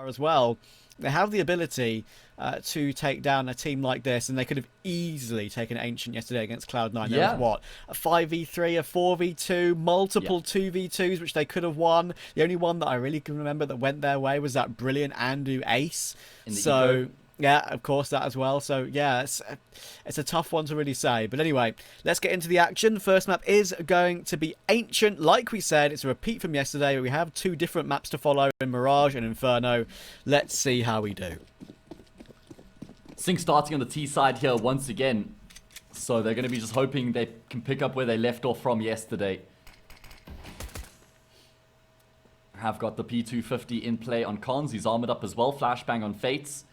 as well. They have the ability to take down a team like this, and they could have easily taken Ancient yesterday against Cloud9. There was what? A 5v3, a 4v2, multiple 2v2s, which they could have won. The only one that I really can remember that went their way was that brilliant Andu ace. So, yeah, of course, that as well. So, yeah, it's a tough one to really say. But anyway, let's get into the action. First map is going to be Ancient. Like we said, it's a repeat from yesterday. We have two different maps to follow in Mirage and Inferno. Let's see how we do. sYnck starting on the T side here once again. So they're going to be just hoping they can pick up where they left off from yesterday. Have got the P250 in play on Cons. He's armored up as well. Flashbang on Fates.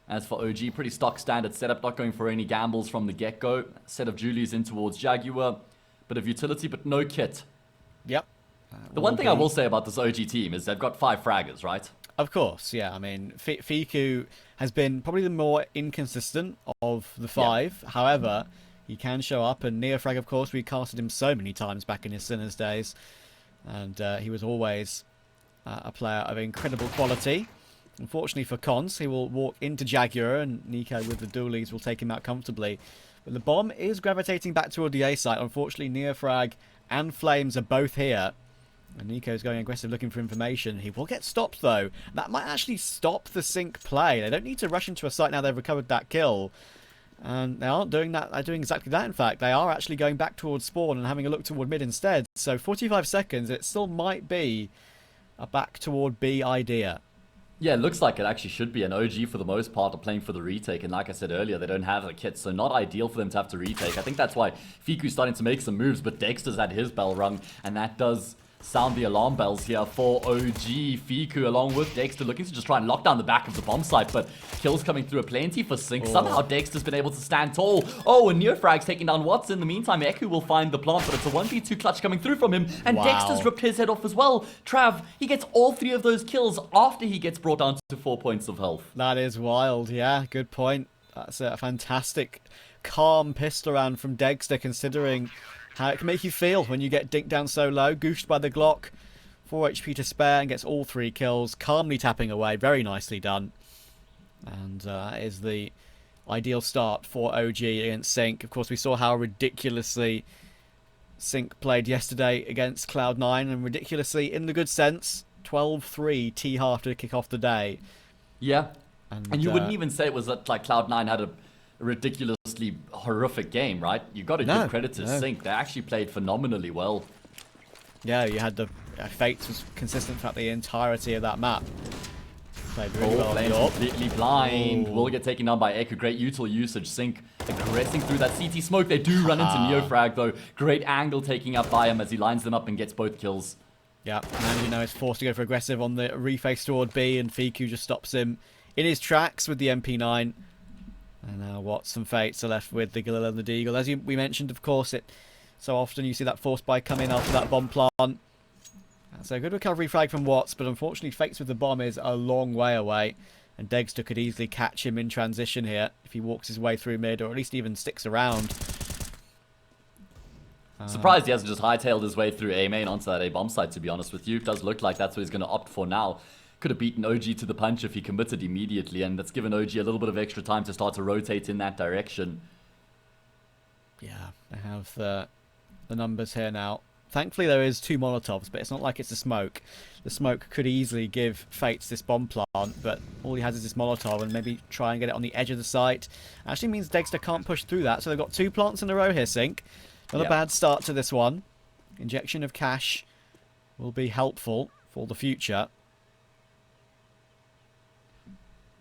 As for OG, pretty stock standard setup, not going for any gambles from the get-go. Set of Julies in towards Jaguar. Bit of utility, but no kit. Yep. The one thing I will say about this OG team is they've got 5 fraggers, right? Of course, yeah. I mean, Fiku has been probably the more inconsistent of the 5. Yeah. However, he can show up, and Neofrag, of course, we casted him so many times back in his Sinners days. And he was always a player of incredible quality. Unfortunately for Cons, he will walk into Jaguar, and niko with the dualies will take him out comfortably. But the bomb is gravitating back toward the A site. Unfortunately, Neofrag and flameZ are both here. And niko's going aggressive looking for information. He will get stopped, though. That might actually stop the sYnck play. They don't need to rush into a site now they've recovered that kill. And they aren't doing that. They're doing exactly that, in fact. They are actually going back towards spawn and having a look toward mid instead. So 45 seconds, it still might be a back toward B idea. Yeah, it looks like it actually should be. An OG, for the most part, are playing for the retake. And like I said earlier, they don't have a kit, so not ideal for them to have to retake. I think that's why Fiku's starting to make some moves, but degster's had his bell rung, and that does sound the alarm bells here for OG. Fiku along with degster looking to just try and lock down the back of the bomb site, but kills coming through plenty for sYnck. Somehow degster's been able to stand tall. Oh, and Neofrag's taking down Watts. In the meantime, Eku will find the plant, but it's a 1v2 clutch coming through from him, and degster's ripped his head off as well. Trav, he gets all 3 of those kills after he gets brought down to 4 points of health. That is wild, yeah, good point. That's a fantastic calm pistol round from degster, considering how it can make you feel when you get dinked down so low. Gooshed by the Glock. 4 HP to spare and gets all 3 kills. Calmly tapping away. Very nicely done. And that is the ideal start for OG against sYnck. Of course, we saw how ridiculously sYnck played yesterday against Cloud9. And ridiculously, in the good sense, 12-3 T-half to kick off the day. Yeah. And you wouldn't even say it was that like Cloud9 had a ridiculously horrific game, right? You got to give credit to sYnck. They actually played phenomenally well. Yeah, you had the Fates was consistent throughout the entirety of that map. Played really well. flameZ completely blind. Will get taken down by Eku. Great util usage. sYnck aggressing through that CT smoke. They do run into Neofrag though. Great angle taking up by him as he lines them up and gets both kills. Yeah, and is forced to go for aggressive on the reface toward B, and Fiku just stops him in his tracks with the MP9. And now Watts and Fates are left with the Galil and the Deagle. As we mentioned, of course, so often you see that force buy come in after that bomb plant. So a good recovery frag from Watts, but unfortunately Fates with the bomb is a long way away. And degster could easily catch him in transition here if he walks his way through mid, or at least even sticks around. Surprised he hasn't just hightailed his way through A main onto that A bomb site, to be honest with you. It does look like that's what he's going to opt for now. Could have beaten OG to the punch if he committed immediately, and that's given OG a little bit of extra time to start to rotate in that direction. Yeah, they have the numbers here now. Thankfully, there is 2 Molotovs, but it's not like it's a smoke. The smoke could easily give Fates this bomb plant, but all he has is this Molotov, and maybe try and get it on the edge of the site. Actually means degster can't push through that, so they've got 2 plants in a row here, sYnck. Not a bad start to this one. Injection of cash will be helpful for the future.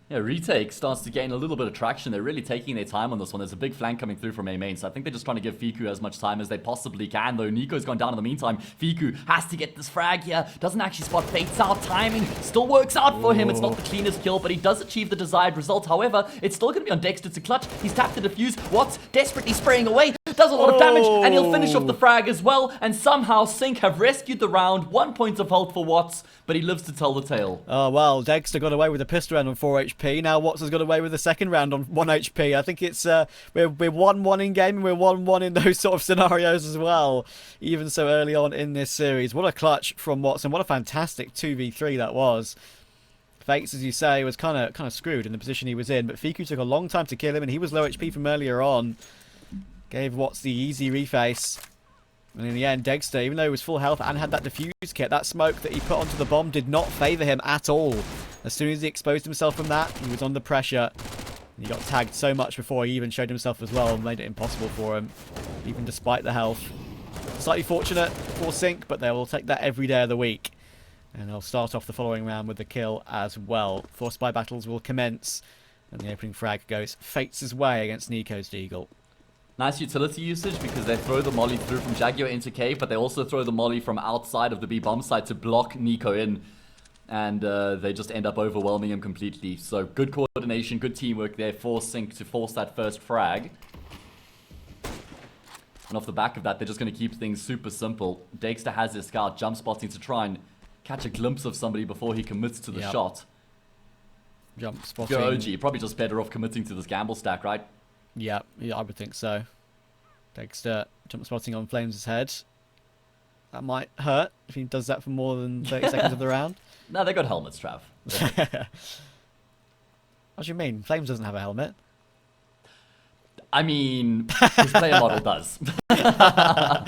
Yeah, retake starts to gain a little bit of traction. They're really taking their time on this one. There's a big flank coming through from A main, so I think they're just trying to give Fiku as much time as they possibly can, though. niko's gone down in the meantime. Fiku has to get this frag here. Doesn't actually spot Fates out. Timing still works out for him. It's not the cleanest kill, but he does achieve the desired result. However, it's still going to be on degster to clutch. He's tapped to defuse. Watts desperately spraying away. Does a lot of damage, and he'll finish off the frag as well. And somehow sYnck have rescued the round. 1 point of health for Watts, but he lives to tell the tale. Oh, well, degster got away with the pistol round on 4 HP. Now Watts has got away with the second round on 1 HP. I think it's we're 1-1 in game, and we're 1-1 in those sort of scenarios as well, even so early on in this series. What a clutch from Watts, and what a fantastic 2v3 that was. fate, as you say, was kind of screwed in the position he was in, but Fiku took a long time to kill him, and he was low HP from earlier on. Gave Watts the easy reface. And in the end, degster, even though he was full health and had that defuse kit, that smoke that he put onto the bomb did not favour him at all. As soon as he exposed himself from that, he was under pressure. And he got tagged so much before he even showed himself as well and made it impossible for him, even despite the health. Slightly fortunate for sYnck, but they will take that every day of the week. And they'll start off the following round with the kill as well. 4 spy battles will commence, and the opening frag goes fate's way against niko's deagle. Nice utility usage because they throw the molly through from Jaguar into cave, but they also throw the molly from outside of the B bomb site to block niko in. And they just end up overwhelming him completely. So good coordination, good teamwork there for sYnck to force that first frag. And off the back of that, they're just going to keep things super simple. degster has his scout jump spotting to try and catch a glimpse of somebody before he commits to the shot. Jump spotting. Go OG, probably just better off committing to this gamble stack, right? Yeah, I would think so. degster jump spotting on flame's head. That might hurt if he does that for more than 30 seconds of the round. No, they got helmets, Trav. What do you mean? Flames doesn't have a helmet. I mean, his player model does. I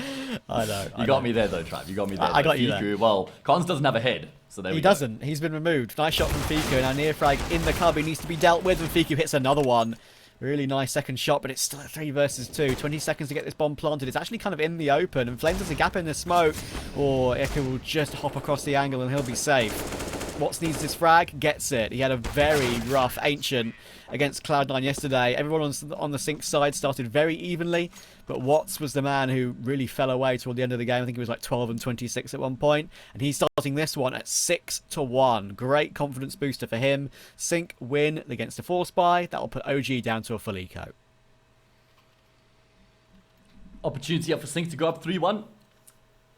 know. You got me there, though, Trav. You got me there. I got you there. Well, Cons doesn't have a head, so there we go. He doesn't. He's been removed. Nice shot from Fiku. Now near frag in the cubby needs to be dealt with, and Fiku hits another one. Really nice second shot, but it's still a 3 versus 2. 20 seconds to get this bomb planted. It's actually kind of in the open, and Flames has a gap in the smoke, or Eka will just hop across the angle and he'll be safe. Watts needs this frag, gets it. He had a very rough Ancient against Cloud9 yesterday. Everyone on the sYnck side started very evenly, but Watts was the man who really fell away toward the end of the game. I think he was like 12 and 26 at one point, and he's starting this one at 6-1. Great confidence booster for him. sYnck win against a 4 spy. That will put OG down to a full eco. Opportunity up for sYnck to go up 3-1.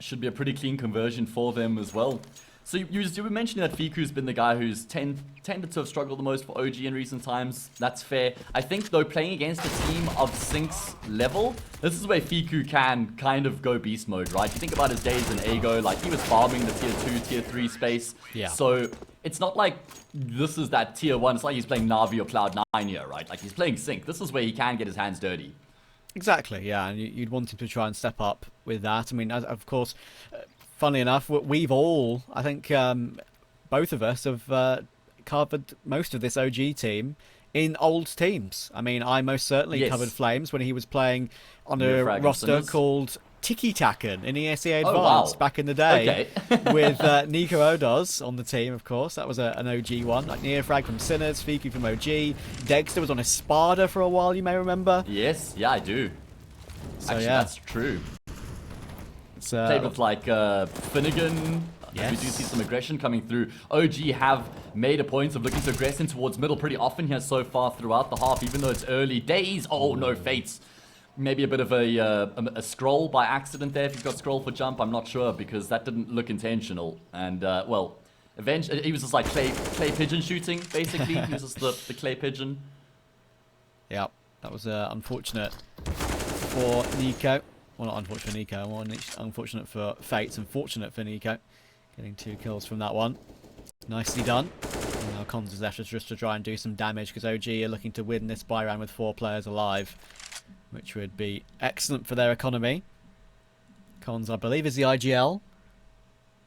Should be a pretty clean conversion for them as well. So you were mentioning that Fiku's been the guy who's tended to have struggled the most for OG in recent times. That's fair. I think, though, playing against a team of sYnck's level, this is where Fiku can kind of go beast mode, right? You think about his days in Ago, like he was farming the tier 2, tier 3 space. Yeah. So it's not like this is that tier 1. It's like he's playing Na'Vi or Cloud9 here, right? Like he's playing sYnck. This is where he can get his hands dirty. Exactly, yeah, and you'd want him to try and step up with that. I mean, of course, funnily enough, we've all, I think, both of us have covered most of this OG team in old teams. I mean, I most certainly covered flameZ when he was playing on a roster called Tiki Taken in ESEA Advanced back in the day, with Niko Odos on the team, of course. That was an OG one. Like Neofrag from Sinners, Fiku from OG. degster was on Espada for a while, you may remember. Yes, yeah, I do. So, actually, that's true. Played with like Finnegan. Yes. We do see some aggression coming through. OG have made a point of looking to aggress in towards middle pretty often here so far throughout the half, even though it's early days. Oh, no, Fates. Maybe a bit of a scroll by accident there. If you've got scroll for jump, I'm not sure, because that didn't look intentional. And, well, eventually, he was just like clay pigeon shooting, basically. He was just the clay pigeon. Yeah, that was unfortunate for niko. Well, not unfortunate for niko, more unfortunate for Fates, and fortunate for niko. Getting 2 kills from that one. Nicely done. And now Cons is left just to try and do some damage, because OG are looking to win this buy round with 4 players alive, which would be excellent for their economy. Cons, I believe, is the IGL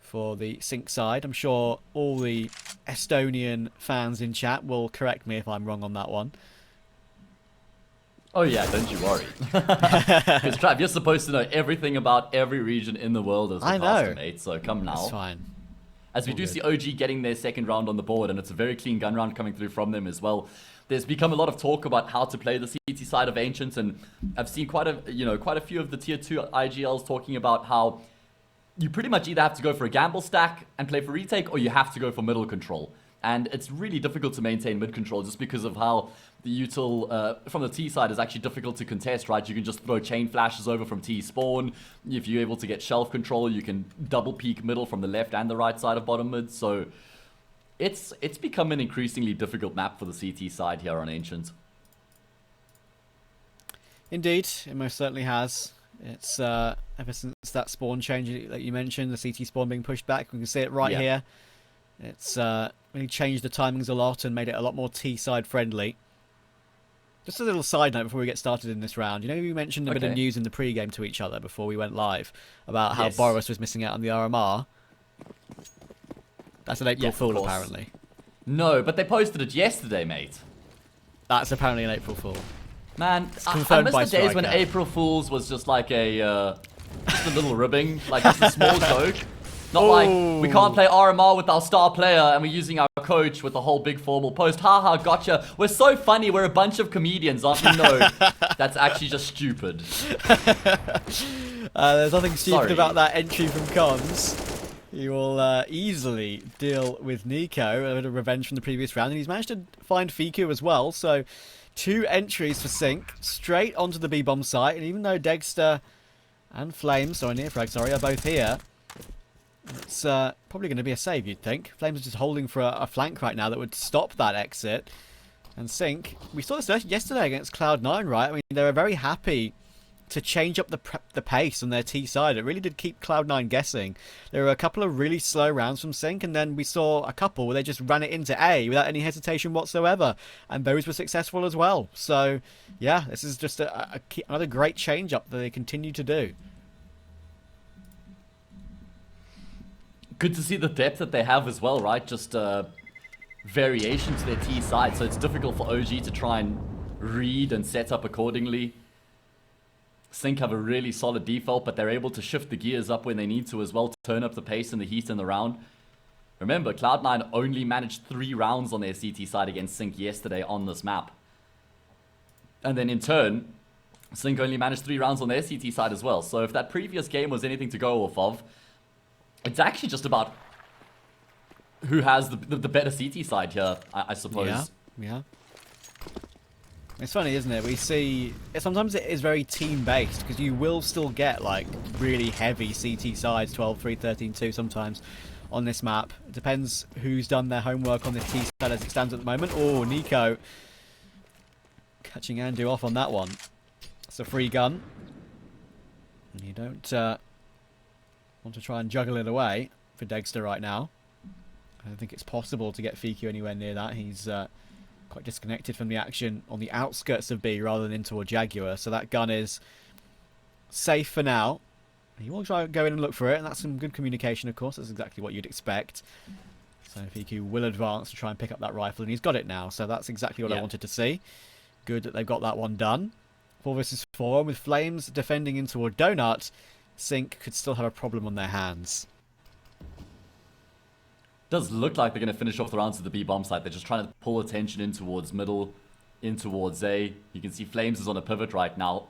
for the sYnck side. I'm sure all the Estonian fans in chat will correct me if I'm wrong on that one. Oh yeah, don't you worry. Because Trav, you're supposed to know everything about every region in the world as a caster, mate, so come now. That's fine. As we do see OG getting their second round on the board, and it's a very clean gun round coming through from them as well. There's become a lot of talk about how to play the CT side of Ancients, and I've seen quite a few of the tier 2 IGLs talking about how you pretty much either have to go for a gamble stack and play for retake, or you have to go for middle control. And it's really difficult to maintain mid control just because of how the util from the T side is actually difficult to contest, right? You can just throw chain flashes over from T spawn. If you're able to get shelf control, you can double peek middle from the left and the right side of bottom mid. So it's become an increasingly difficult map for the CT side here on Ancient. Indeed, it most certainly has. It's ever since that spawn change that you mentioned, the CT spawn being pushed back, we can see it right here. It's He changed the timings a lot and made it a lot more T-side friendly. Just a little side note before we get started in this round. You know, we mentioned a bit of news in the pre-game to each other before we went live about how Boris was missing out on the RMR. That's an April Fool, apparently. No, but they posted it yesterday, mate. That's apparently an April Fool. Man, I miss the days when April Fools was just like just a little ribbing, like just a small joke. Not like, we can't play RMR with our star player and we're using our coach with the whole big formal post. Haha, gotcha. We're so funny, we're a bunch of comedians, aren't we? No, that's actually just stupid. There's nothing stupid about that entry from Cons. He will easily deal with niko, a bit of revenge from the previous round, and he's managed to find fYnck as well, so 2 entries for sYnck, straight onto the B-bomb site, and even though degster and flameZ, are both here, it's probably going to be a save, you'd think. flameZ is just holding for a flank right now that would stop that exit, and sYnck, we saw this yesterday against Cloud9, right? I mean, they were very happy to change up the pace on their T side. It really did keep Cloud9 guessing. There were a couple of really slow rounds from sYnck, and then we saw a couple where they just ran it into A without any hesitation whatsoever, and those were successful as well. So, yeah, this is just another great change up that they continue to do. Good to see the depth that they have as well, right? Just variation to their T side, so it's difficult for OG to try and read and set up accordingly. sYnck have a really solid default, but they're able to shift the gears up when they need to as well, to turn up the pace and the heat in the round. Remember, Cloud9 only managed 3 rounds on their CT side against sYnck yesterday on this map. And then in turn, sYnck only managed 3 rounds on their CT side as well. So if that previous game was anything to go off of, it's actually just about who has the better CT side here, I suppose. Yeah. It's funny, isn't it? We see sometimes it is very team-based, because you will still get like really heavy CT sides, 12-3, 13-2 sometimes on this map. It depends who's done their homework on this T side as it stands at the moment. Oh, niko catching Andu off on that one. It's a free gun, and you don't want to try and juggle it away for degster right now. I don't think it's possible to get fYnck anywhere near that. He's quite disconnected from the action on the outskirts of B rather than in toward Jaguar, so that gun is safe for now. He will try and go in and look for it, and that's some good communication, of course. That's exactly what you'd expect. So fYnck will advance to try and pick up that rifle, and he's got it now, so that's exactly what I wanted to see. Good that they've got that one done. 4 versus 4, with flameZ defending in toward Donut, sYnck could still have a problem on their hands. Does look like they're going to finish off the rounds at the B bomb site. They're just trying to pull attention in towards middle, in towards A. You can see flameZ is on a pivot right now,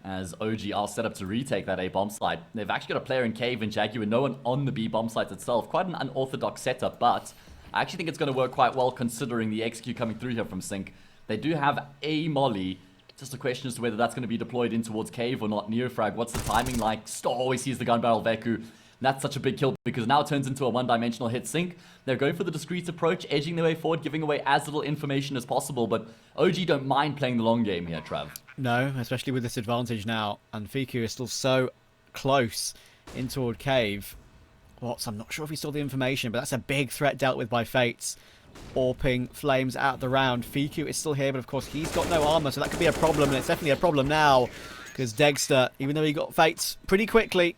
as OG are set up to retake that A bomb site. They've actually got a player in Cave and Jaguar, no one on the B bomb site itself. Quite an unorthodox setup, but I actually think it's going to work quite well considering the XQ coming through here from sYnck. They do have a molly. Just a question as to whether that's going to be deployed in towards Cave or not. Neofrag, what's the timing like? Always sees the gun barrel Veku. That's such a big kill because now it turns into a one-dimensional hit sYnck. They're going for the discreet approach, edging their way forward, giving away as little information as possible, but OG don't mind playing the long game here, Trav. No, especially with this advantage now, and fYnck is still so close in toward Cave. Watts, I'm not sure if he saw the information, but that's a big threat dealt with by Fates. Orping flameZ out the round. fYnck is still here, but of course he's got no armor, so that could be a problem, and it's definitely a problem now, because degster, even though he got Fates pretty quickly,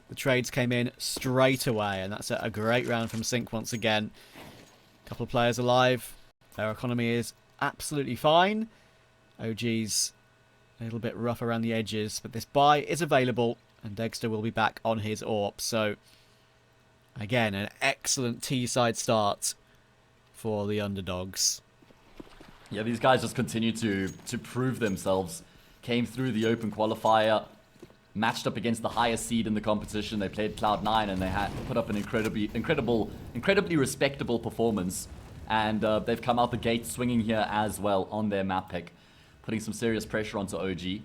the trades came in straight away, and that's a great round from sYnck once again. A couple of players alive. Their economy is absolutely fine. OG's a little bit rough around the edges, but this buy is available, and degster will be back on his AWP. So, again, an excellent T-side start for the underdogs. Yeah, these guys just continue to prove themselves. Came through the open qualifier, matched up against the highest seed in the competition. They played Cloud9 and they had put up an incredibly respectable performance. And they've come out the gate swinging here as well on their map pick, putting some serious pressure onto OG.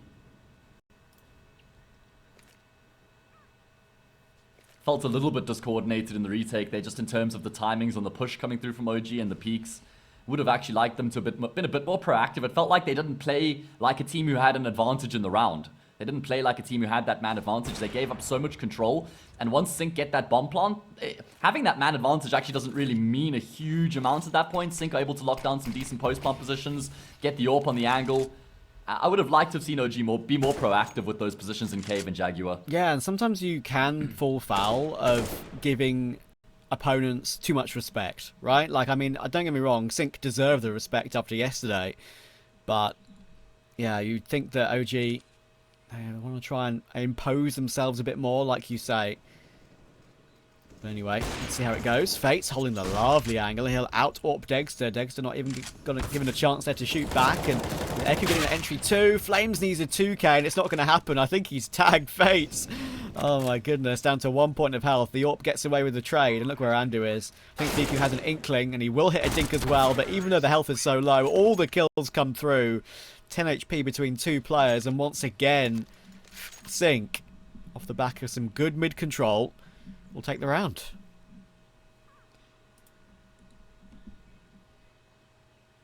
Felt a little bit discoordinated in the retake there, just in terms of the timings on the push coming through from OG and the peaks. Would have actually liked them to have been a bit more proactive. It felt like they didn't play like a team who had an advantage in the round. They didn't play like a team who had that man advantage. They gave up so much control. And once sYnck get that bomb plant, having that man advantage actually doesn't really mean a huge amount at that point. sYnck are able to lock down some decent post-plant positions, get the AWP on the angle. I would have liked to have seen OG be more proactive with those positions in Cave and Jaguar. Yeah, and sometimes you can fall foul of giving opponents too much respect, right? Like, I mean, don't get me wrong, sYnck deserve the respect after yesterday, but yeah, you'd think that OG, they want to try and impose themselves a bit more, like you say. But anyway, let's see how it goes. Fate's holding the lovely angle. He'll out-AWP degster. Degster not even given a chance there to shoot back. And Echo getting an entry too. flameZ needs a 2k, and it's not going to happen. I think he's tagged Fates. Oh my goodness, down to 1 point of health. The AWP gets away with the trade, and look where Andu is. I think niko has an inkling, and he will hit a dink as well. But even though the health is so low, all the kills come through. 10 HP between two players, and once again, sYnck, off the back of some good mid control, will take the round.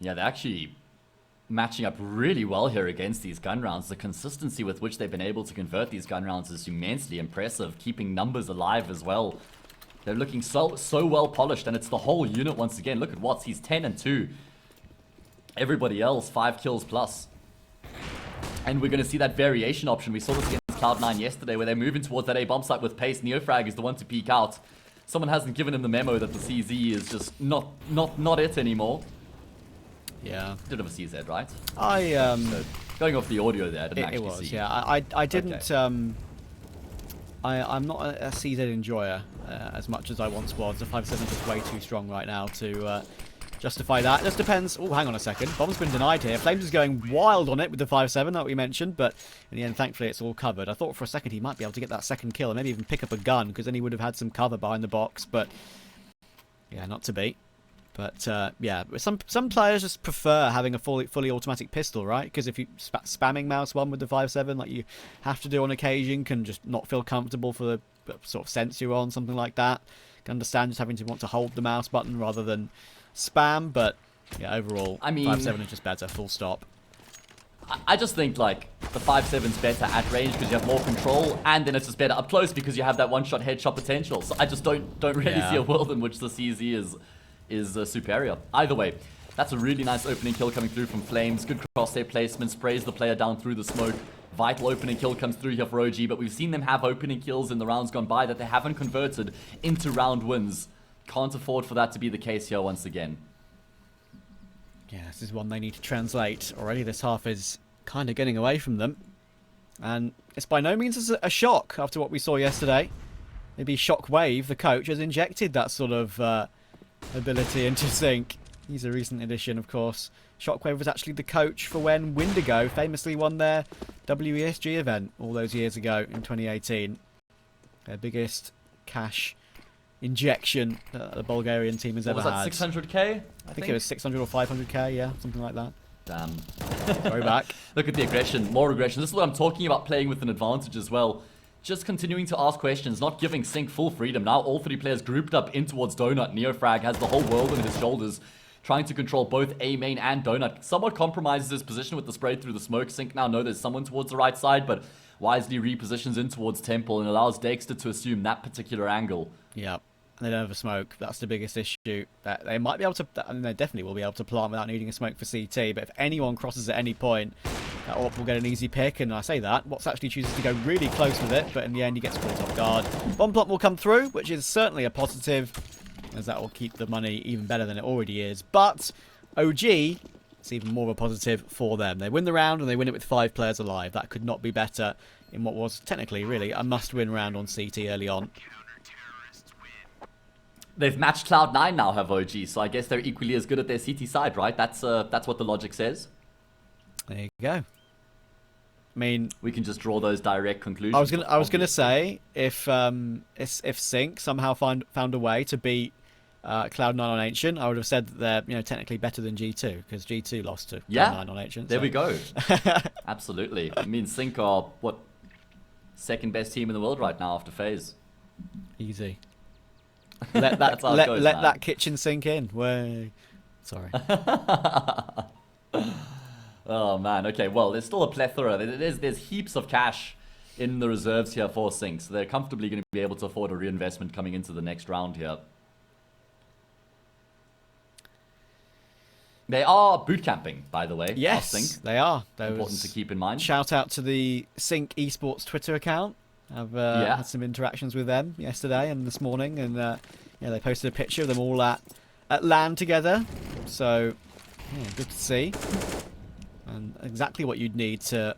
Yeah, they're actually matching up really well here against these gun rounds. The consistency with which they've been able to convert these gun rounds is immensely impressive, keeping numbers alive as well. They're looking so well polished, and it's the whole unit once again. Look at Watts, he's 10 and 2. Everybody else, 5 kills plus. And we're going to see that variation option. We saw this against Cloud9 yesterday, where they're moving towards that A bomb site with pace. Neofrag is the one to peek out. Someone hasn't given him the memo that the CZ is just not it anymore. Yeah. Bit of a CZ, right? So going off the audio there, I didn't actually it was, see. yeah. I didn't. Okay. I'm not a CZ enjoyer as much as I once was. The 5.7 is just way too strong right now to justify that. It just depends. Oh, hang on a second. Bomb's been denied here. flameZ is going wild on it with the 5.7 that we mentioned, but in the end, thankfully, it's all covered. I thought for a second he might be able to get that second kill and maybe even pick up a gun, because then he would have had some cover behind the box, but yeah, not to be. But yeah, some players just prefer having a fully automatic pistol, right? Because if you spamming mouse 1 with the 5.7, like you have to do on occasion, can just not feel comfortable for the sort of sense you're on, something like that. Can understand just having to want to hold the mouse button rather than spam, but yeah, overall, I mean, 5.7 is just better, full stop. I just think, like, the 5.7's better at range because you have more control, and then it's just better up close because you have that one-shot headshot potential. So I just don't really see a world in which the CZ is superior. Either way, that's a really nice opening kill coming through from flameZ. Good crosshair placement, sprays the player down through the smoke. Vital opening kill comes through here for OG, but we've seen them have opening kills in the rounds gone by that they haven't converted into round wins. Can't afford for that to be the case here once again. Yeah, this is one they need to translate. Already this half is kind of getting away from them. And it's by no means a shock after what we saw yesterday. Maybe Shockwave, the coach, has injected that sort of ability into sYnck. He's a recent addition, of course. Shockwave was actually the coach for when Windigo famously won their WESG event all those years ago in 2018. Their biggest cash injection that the Bulgarian team has ever had. Was that 600k? I think it was 600 or 500k, yeah, something like that. Damn. Go back. Look at the aggression, more aggression. This is what I'm talking about, playing with an advantage as well. Just continuing to ask questions, not giving sYnck full freedom. Now all 3 players grouped up in towards Donut. Neofrag has the whole world on his shoulders, trying to control both A main and Donut. Somewhat compromises his position with the spray through the smoke. sYnck now know there's someone towards the right side, but wisely repositions in towards Temple and allows degster to assume that particular angle. Yeah. And they don't have a smoke. That's the biggest issue. That they might be able to, I mean, they definitely will be able to plant without needing a smoke for CT. But if anyone crosses at any point, that AWP will get an easy pick. And I say that, Watts actually chooses to go really close with it, but in the end he gets caught off guard. Bomb plant will come through, which is certainly a positive, as that will keep the money even better than it already is. But OG, it's even more of a positive for them. They win the round and they win it with 5 players alive. That could not be better in what was technically really a must-win round on CT early on. They've matched Cloud9 now, have OG, so I guess they're equally as good at their CT side, right? That's what the logic says. There you go. I mean, we can just draw those direct conclusions. I was gonna say if sYnck somehow found a way to beat Cloud9 on Ancient, I would have said that they're technically better than G2 because G2 lost to Cloud9 on Ancient. There we go. Absolutely. I mean, sYnck are what, second best team in the world right now after FaZe. Easy. Let that let that kitchen sink in. Way. Sorry. Oh man. man. Okay, well, there's still a plethora. There's heaps of cash in the reserves here for sYnck, so they're comfortably going to be able to afford a reinvestment coming into the next round here. They are boot camping, by the way. Yes, sYnck. they are. Important to keep in mind. Shout out to the sYnck Esports Twitter account. I've had some interactions with them yesterday and this morning, and yeah, they posted a picture of them all at LAN together. So, yeah, good to see. And exactly what you'd need to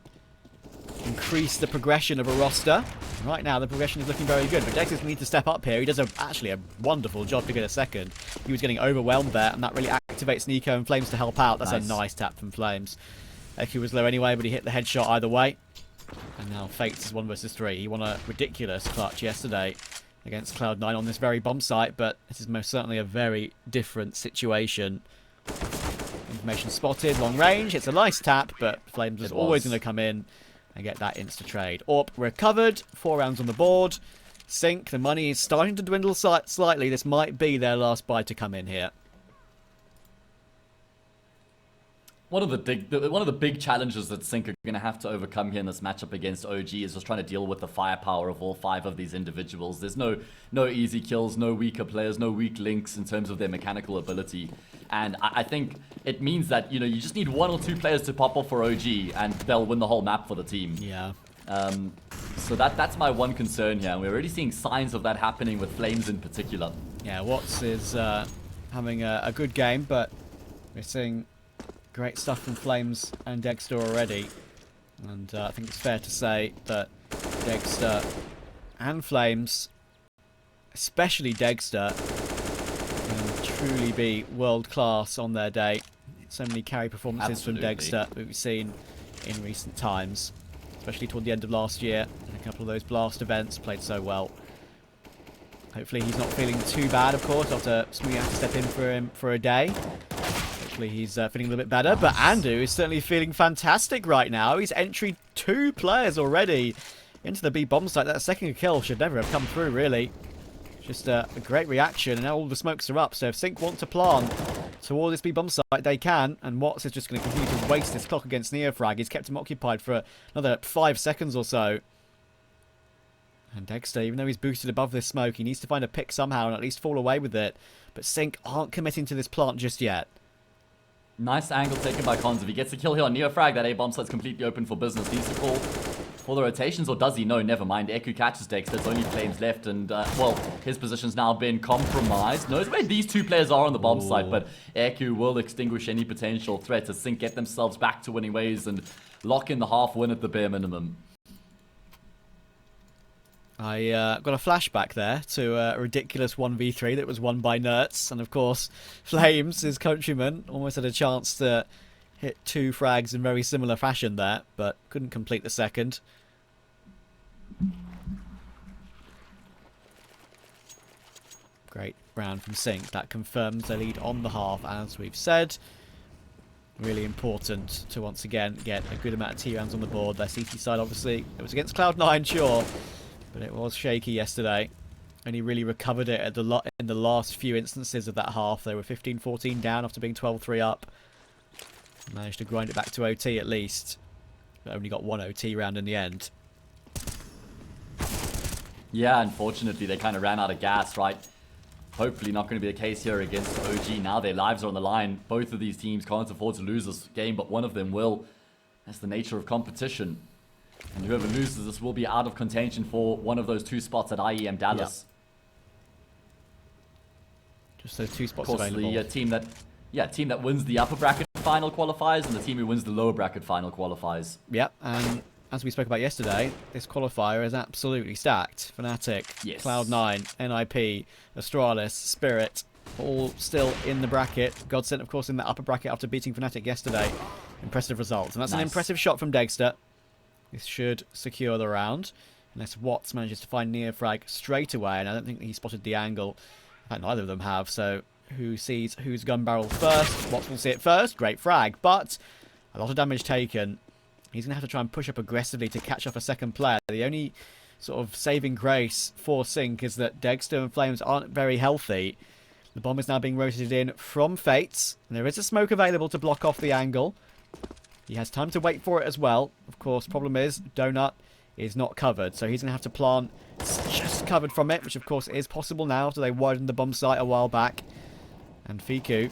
increase the progression of a roster. Right now, the progression is looking very good, but degster needs to step up here. He does actually a wonderful job to get a second. He was getting overwhelmed there, and that really activates niko and flameZ to help out. That's a nice tap from flameZ. eku was low anyway, but he hit the headshot either way. And now fates is 1 versus 3. He won a ridiculous clutch yesterday against Cloud9 on this very bomb site, but this is most certainly a very different situation. Information spotted, long range. It's a nice tap, but flameZ was always going to come in and get that insta-trade. AWP recovered. 4 rounds on the board. sYnck, the money is starting to dwindle slightly. This might be their last buy to come in here. One of the big challenges that sYnck are going to have to overcome here in this matchup against OG is just trying to deal with the firepower of all 5 of these individuals. There's no easy kills, no weaker players, no weak links in terms of their mechanical ability. And I think it means that, you just need 1 or 2 players to pop off for OG and they'll win the whole map for the team. Yeah. So that's my one concern here. And we're already seeing signs of that happening with flameZ in particular. Yeah, Watts is having a good game, but we're seeing great stuff from flameZ and degster already. And I think it's fair to say that degster and flameZ, especially degster, can truly be world class on their day. So many carry performances from degster that we've seen in recent times, especially toward the end of last year. And a couple of those blast events played so well. Hopefully he's not feeling too bad, of course, after Smoothie had to step in for him for a day. Hopefully he's feeling a little bit better. But Andu is certainly feeling fantastic right now. He's entry 2 players already into the B bomb site. That second kill should never have come through, really. Just a great reaction, and now all the smokes are up. So if sYnck want to plant toward this B bomb site, they can. And Watts is just going to continue to waste this clock against neofrag. He's kept him occupied for another 5 seconds or so. And degster, even though he's boosted above this smoke, he needs to find a pick somehow and at least fall away with it. But sYnck aren't committing to this plant just yet. Nice angle taken by Cons. If he gets a kill here on neofrag, that A bomb site's completely open for business. Needs to call for the rotations, or does he? No, never mind. eku catches degster. It's only flameZ left, and well, his position's now been compromised. Knows where these 2 players are on the bomb site, but eku will extinguish any potential threat as sYnck get themselves back to winning ways and lock in the half win at the bare minimum. I got a flashback there to a ridiculous 1v3 that was won by Nerds. And of course, flameZ, his countryman, almost had a chance to hit 2 frags in very similar fashion there, but couldn't complete the second. Great round from sYnck. That confirms their lead on the half, as we've said. Really important to once again get a good amount of T rounds on the board. Their CT side, obviously, it was against Cloud9, sure. But it was shaky yesterday, and he really recovered it at in the last few instances of that half. They were 15-14 down after being 12-3 up. Managed to grind it back to OT at least, but only got 1 OT round in the end. Yeah, unfortunately, they kind of ran out of gas, right? Hopefully not going to be the case here against OG. Now their lives are on the line. Both of these teams can't afford to lose this game, but one of them will. That's the nature of competition. And whoever loses this will be out of contention for one of those 2 spots at IEM Dallas. Yeah. Just those 2 spots of course, available. The team that wins the upper bracket final qualifies, and the team who wins the lower bracket final qualifies. Yep, and as we spoke about yesterday, this qualifier is absolutely stacked. Fnatic, yes. Cloud9, NIP, Astralis, Spirit, all still in the bracket. Godsent, of course, in the upper bracket after beating Fnatic yesterday. Impressive results. And that's an impressive shot from degster. This should secure the round, unless Watts manages to find neofrag straight away, and I don't think he spotted the angle. In fact, neither of them have, so who sees whose gun barrel first? Watts will see it first. Great frag, but a lot of damage taken. He's going to have to try and push up aggressively to catch off a second player. The only sort of saving grace for sYnck is that degster and flameZ aren't very healthy. The bomb is now being rotated in from fates, and there is a smoke available to block off the angle. He has time to wait for it as well. Of course, problem is, Donut is not covered, so he's going to have to plant just covered from it, which of course is possible now after they widened the bomb site a while back. And fYku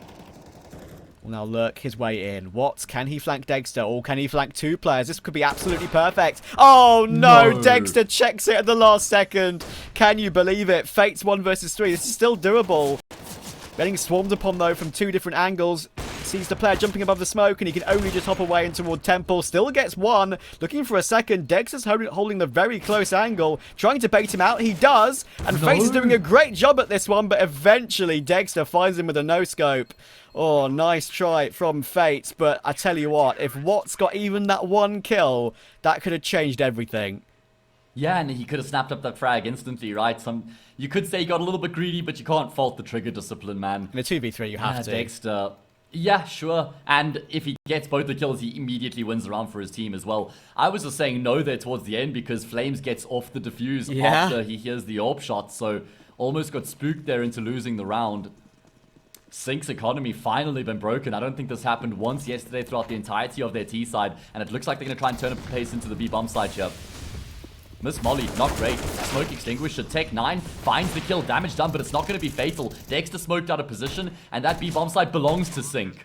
will now lurk his way in. What? Can he flank degster, or can he flank 2 players? This could be absolutely perfect. Oh no! degster checks it at the last second. Can you believe it? Fate's 1 versus 3. This is still doable. Getting swarmed upon though from 2 different angles. Sees the player jumping above the smoke, and he can only just hop away and toward Temple. Still gets 1. Looking for a second. degster's holding the very close angle. Trying to bait him out. He does. And Fates is doing a great job at this one, but eventually degster finds him with a no-scope. Oh, nice try from Fates. But I tell you what, if Watt's got even that 1 kill, that could have changed everything. Yeah, and he could have snapped up that frag instantly, right? You could say he got a little bit greedy, but you can't fault the trigger discipline, man. In a 2v3, you have to. degster. Yeah, sure. And if he gets both the kills, he immediately wins the round for his team as well. I was just saying no there towards the end because flameZ gets off the defuse after he hears the AWP shot. So almost got spooked there into losing the round. sYnck's economy finally been broken. I don't think this happened once yesterday throughout the entirety of their T side. And it looks like they're going to try and turn up the pace into the B bomb side here. Miss Molly, not great. Smoke extinguisher. Tech 9 finds the kill. Damage done, but it's not going to be fatal. degster smoked out of position, and that B bomb site belongs to sYnck.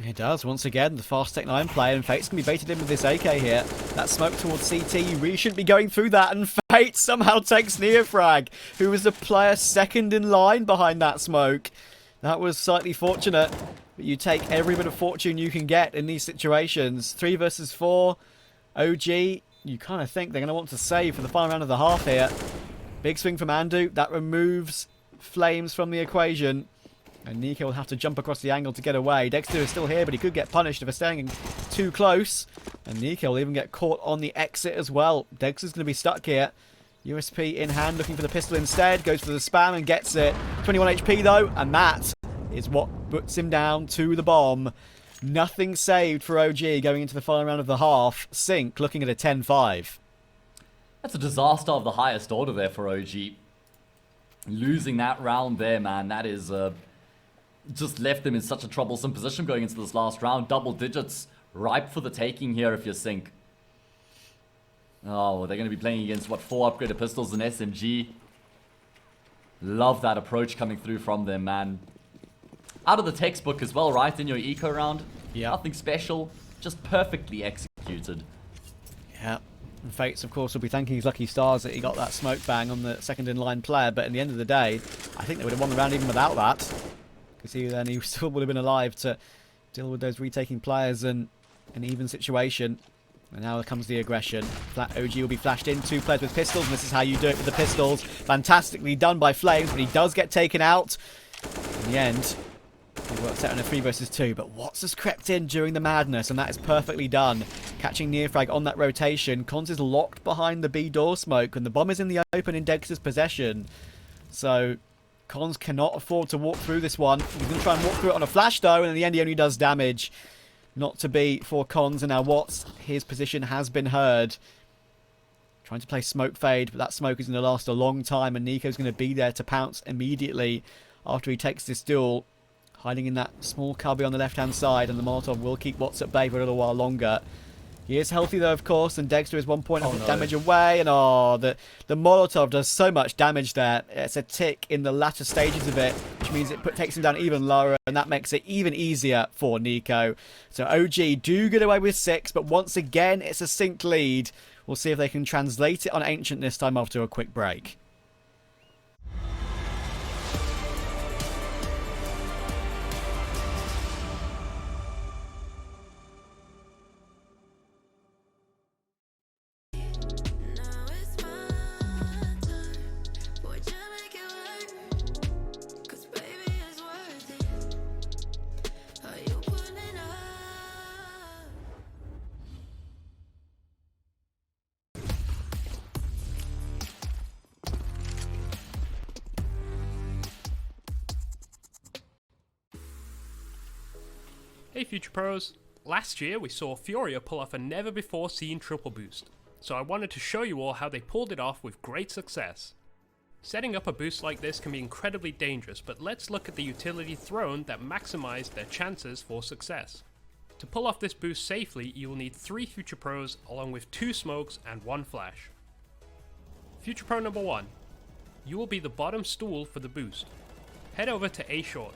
It does, once again, the fast Tech 9 play, and Fate's going to be baited in with this AK here. That smoke towards CT, you really shouldn't be going through that, and Fate somehow takes Neofrag, who was the player second in line behind that smoke. That was slightly fortunate, but you take every bit of fortune you can get in these situations. 3 versus 4, OG. You kind of think they're going to want to save for the final round of the half here. Big swing from Andu. That removes flameZ from the equation. And niko will have to jump across the angle to get away. degster is still here, but he could get punished if they're staying too close. And niko will even get caught on the exit as well. degster's going to be stuck here. USP in hand, looking for the pistol instead. Goes for the spam and gets it. 21 HP though, and that is what puts him down to the bomb. Nothing saved for OG going into the final round of the half. sYnck looking at a 10-5. That's a disaster of the highest order there for OG. Losing that round there, man, that is just left them in such a troublesome position going into this last round. Double digits ripe for the taking here if you're sYnck. Oh, they're going to be playing against, what, 4 upgraded pistols and SMG. Love that approach coming through from them, man. Out of the textbook as well, right? In your eco round. Yeah. Nothing special, just perfectly executed. Yeah. And Fates, of course, will be thanking his lucky stars that he got that smoke bang on the second in line player. But at the end of the day, I think they would have won the round even without that. Because he still would have been alive to deal with those retaking players and an even situation. And now comes the aggression. OG will be flashed in. 2 players with pistols, and this is how you do it with the pistols. Fantastically done by flameZ, but he does get taken out. In the end, he works out in a 3 versus 2, but Watts has crept in during the madness, and that is perfectly done. Catching Neofrag on that rotation. Cons is locked behind the B door smoke, and the bomb is in the open in degster's possession. So Cons cannot afford to walk through this one. He's going to try and walk through it on a flash, though, and in the end he only does damage. Not to be for Cons, and now Watts, his position has been heard. Trying to play smoke fade, but that smoke is going to last a long time, and niko's going to be there to pounce immediately after he takes this duel. Hiding in that small cubby on the left-hand side, and the Molotov will keep Watts at bay for a little while longer. He is healthy though, of course, and degster is 1 point of damage away, and the Molotov does so much damage there. It's a tick in the latter stages of it, which means it takes him down even lower, and that makes it even easier for niko. So OG do get away with 6, but once again, it's a sYnck lead. We'll see if they can translate it on Ancient this time after a quick break. Hey Future Pros! Last year we saw Furia pull off a never before seen triple boost, so I wanted to show you all how they pulled it off with great success. Setting up a boost like this can be incredibly dangerous, but let's look at the utility thrown that maximized their chances for success. To pull off this boost safely, you will need 3 Future Pros along with 2 smokes and 1 flash. Future Pro number 1. You will be the bottom stool for the boost. Head over to A short.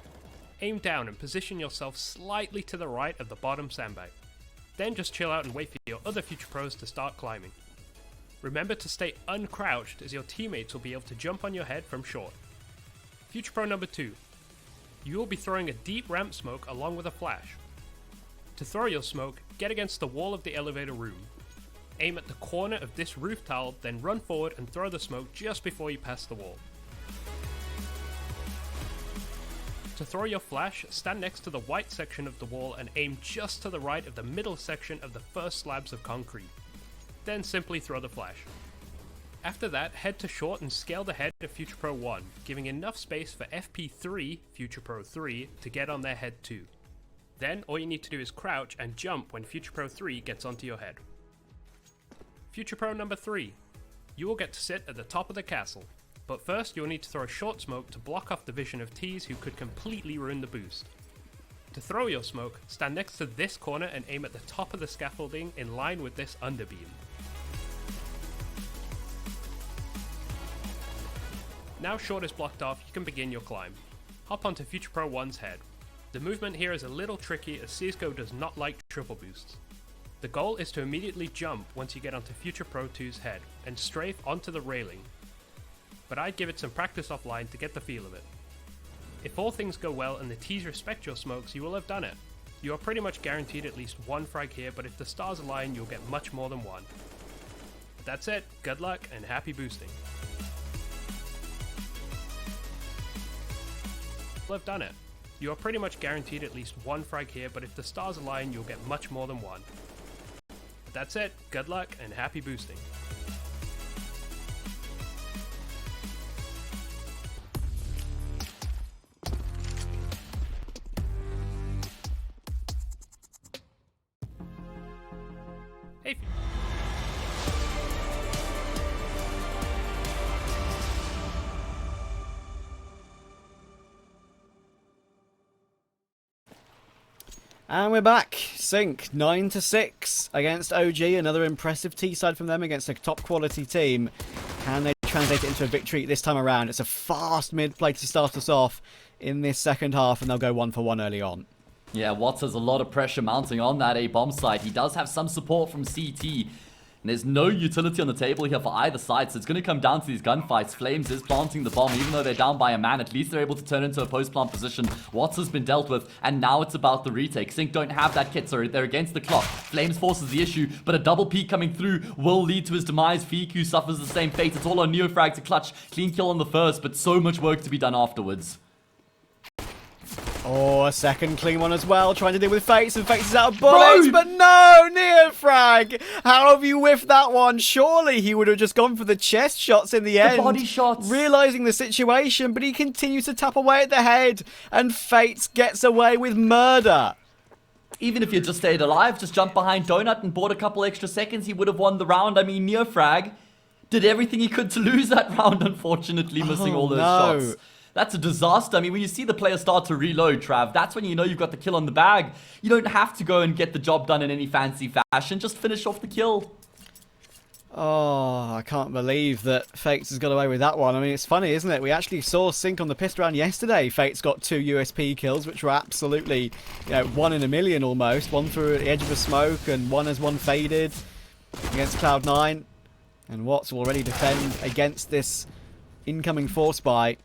Aim down and position yourself slightly to the right of the bottom sandbag. Then just chill out and wait for your other Future Pros to start climbing. Remember to stay uncrouched as your teammates will be able to jump on your head from short. Future Pro number 2. You will be throwing a deep ramp smoke along with a flash. To throw your smoke, get against the wall of the elevator room. Aim at the corner of this roof tile, then run forward and throw the smoke just before you pass the wall. To throw your flash, stand next to the white section of the wall and aim just to the right of the middle section of the first slabs of concrete. Then simply throw the flash. After that, head to short and scale the head of Future Pro 1, giving enough space for FP3, Future Pro 3, to get on their head too. Then all you need to do is crouch and jump when Future Pro 3 gets onto your head. Future Pro number 3. You will get to sit at the top of the castle, but first you'll need to throw a short smoke to block off the vision of Ts who could completely ruin the boost. To throw your smoke, stand next to this corner and aim at the top of the scaffolding in line with this underbeam. Now short is blocked off, you can begin your climb. Hop onto Future Pro 1's head. The movement here is a little tricky as CSGO does not like triple boosts. The goal is to immediately jump once you get onto Future Pro 2's head and strafe onto the railing. But I'd give it some practice offline to get the feel of it. If all things go well and the Ts respect your smokes, you will have done it. You are pretty much guaranteed at least 1 frag here, but if the stars align, you'll get much more than 1. But that's it, good luck and happy boosting. You'll have done it. You are pretty much guaranteed at least 1 frag here, but if the stars align, you'll get much more than 1. But that's it, good luck and happy boosting. Hey. And we're back. sYnck 9-6 against OG. Another impressive T side from them against a top quality team. Can they translate it into a victory this time around? It's a fast mid play to start us off in this second half, and they'll go 1 for 1 early on. Yeah, Watts has a lot of pressure mounting on that A bomb site. He does have some support from CT. And there's no utility on the table here for either side, so it's going to come down to these gunfights. flameZ is planting the bomb, even though they're down by a man. At least they're able to turn into a post-plant position. Watts has been dealt with, and now it's about the retake. sYnck don't have that kit, so they're against the clock. flameZ forces the issue, but a double peek coming through will lead to his demise. flameZ suffers the same fate. It's all on Neofrag to clutch. Clean kill on the first, but so much work to be done afterwards. Oh, a second clean one as well, trying to deal with flameZ, and flameZ is out of bullets, but no, Neofrag! How have you whiffed that one? Surely he would have just gone for the chest shots in the end. The body shots. Realising the situation, but he continues to tap away at the head, and flameZ gets away with murder. Even if you just stayed alive, just jumped behind Donut and bought a couple extra seconds, he would have won the round. I mean, Neofrag did everything he could to lose that round, unfortunately, missing all those shots. That's a disaster. I mean, when you see the player start to reload, Trav, that's when you know you've got the kill on the bag. You don't have to go and get the job done in any fancy fashion. Just finish off the kill. Oh, I can't believe that flameZ has got away with that one. I mean, it's funny, isn't it? We actually saw sYnck on the pissed round yesterday. flameZ got 2 USP kills, which were absolutely, 1 in a million almost. 1 through the edge of a smoke, and 1 as one faded against Cloud9. And Watts will already defend against this incoming force buy.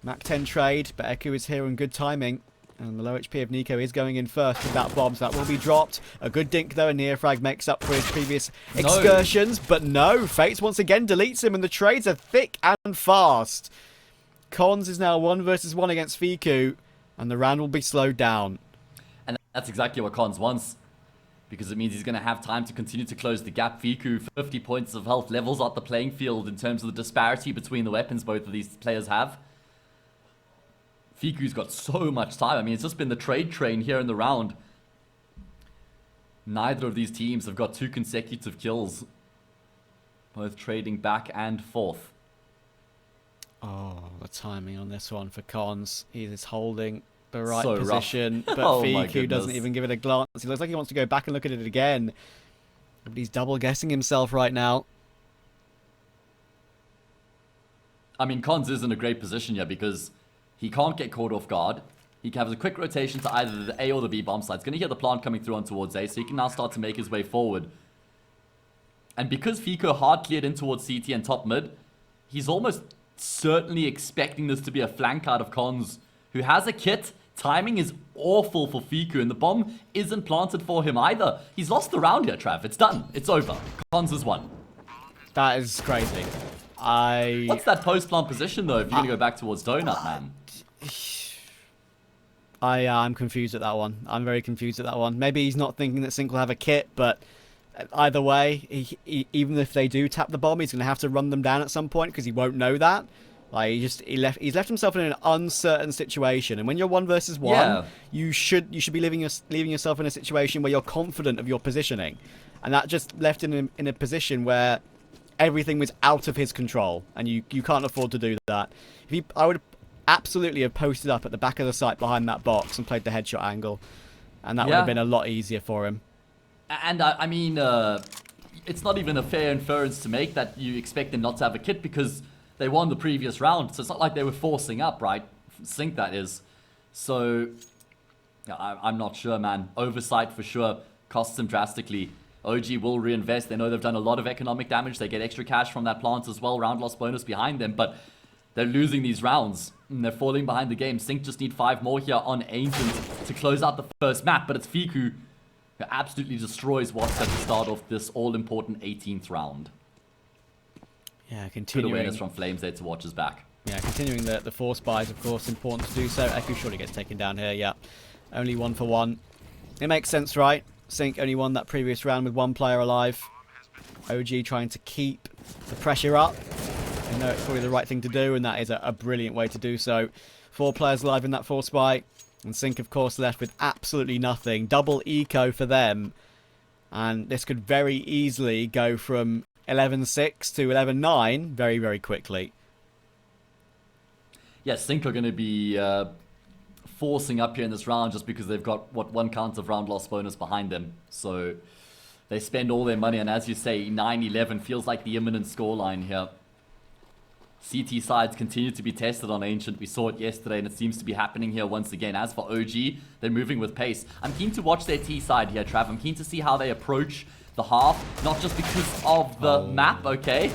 Mac 10 trade, but Echo is here in good timing. And the low HP of niko is going in first with that bomb, so that will be dropped. A good dink though, and Neofrag makes up for his previous excursions. But no, flameZ once again deletes him, and the trades are thick and fast. Cons is now 1 versus 1 against flameZ, and the round will be slowed down. And that's exactly what Cons wants, because it means he's going to have time to continue to close the gap. flameZ, 50 points of health, levels out the playing field in terms of the disparity between the weapons both of these players have. flameZ's got so much time. I mean, it's just been the trade train here in the round. Neither of these teams have got 2 consecutive kills. Both trading back and forth. Oh, the timing on this one for Cons. He is holding the right So rough. position, but Oh my Fiku doesn't goodness. even give it a glance. He looks like he wants to go back and look at it again. But he's double guessing himself right now. I mean, Cons is in a great position here because he can't get caught off guard. He can have a quick rotation to either the A or the B bomb site. He's going to hear the plant coming through on towards A, so he can now start to make his way forward. And because Fico hard cleared in towards CT and top mid, he's almost certainly expecting this to be a flank out of Cons, who has a kit. Timing is awful for Fiku, and the bomb isn't planted for him either. He's lost the round here, Trav. It's done. It's over. Cons has won. That is crazy. What's that post-plant position, though, if you're going to go back towards Donut, man? I'm confused at that one. I'm very confused at that one. Maybe he's not thinking that sYnck will have a kit, but either way, even if they do tap the bomb, he's going to have to run them down at some point because he won't know that. Like he's left himself in an uncertain situation, and when you're 1 versus 1, Yeah. you should be leaving yourself in a situation where you're confident of your positioning, and that just left him in a position where everything was out of his control, and you can't afford to do that. I would absolutely have posted up at the back of the site behind that box and played the headshot angle, and that would have been a lot easier for him. And I mean, it's not even a fair inference to make that you expect them not to have a kit because they won the previous round. So it's not like they were forcing up, right? sYnck, that is. So, yeah, I'm not sure, man. Oversight for sure costs them drastically. OG will reinvest. They know they've done a lot of economic damage. They get extra cash from that plant as well. Round loss bonus behind them. But they're losing these rounds. And they're falling behind the game. sYnck just need 5 more here on Ancient to close out the first map. But it's Fiku who absolutely destroys what's at the start of this all-important 18th round. Yeah, Good continuing. awareness from flameZ to watch his back. Yeah, continuing the force buys, of course, important to do so. Eku surely gets taken down here, yeah. Only 1 for 1. It makes sense, right? sYnck only won that previous round with 1 player alive. OG trying to keep the pressure up. I know it's probably the right thing to do, and that is a brilliant way to do so. 4 players alive in that force buy. And sYnck, of course, left with absolutely nothing. Double eco for them. And this could very easily go from 11-6 to 11-9 very, very quickly. Yeah, sYnck are going to be forcing up here in this round just because they've got, 1 count of round loss bonus behind them. So they spend all their money, and as you say, 9-11 feels like the imminent scoreline here. CT sides continue to be tested on Ancient. We saw it yesterday, and it seems to be happening here once again. As for OG, they're moving with pace. I'm keen to watch their T side here, Trav. I'm keen to see how they approach the half, not just because of the map, okay?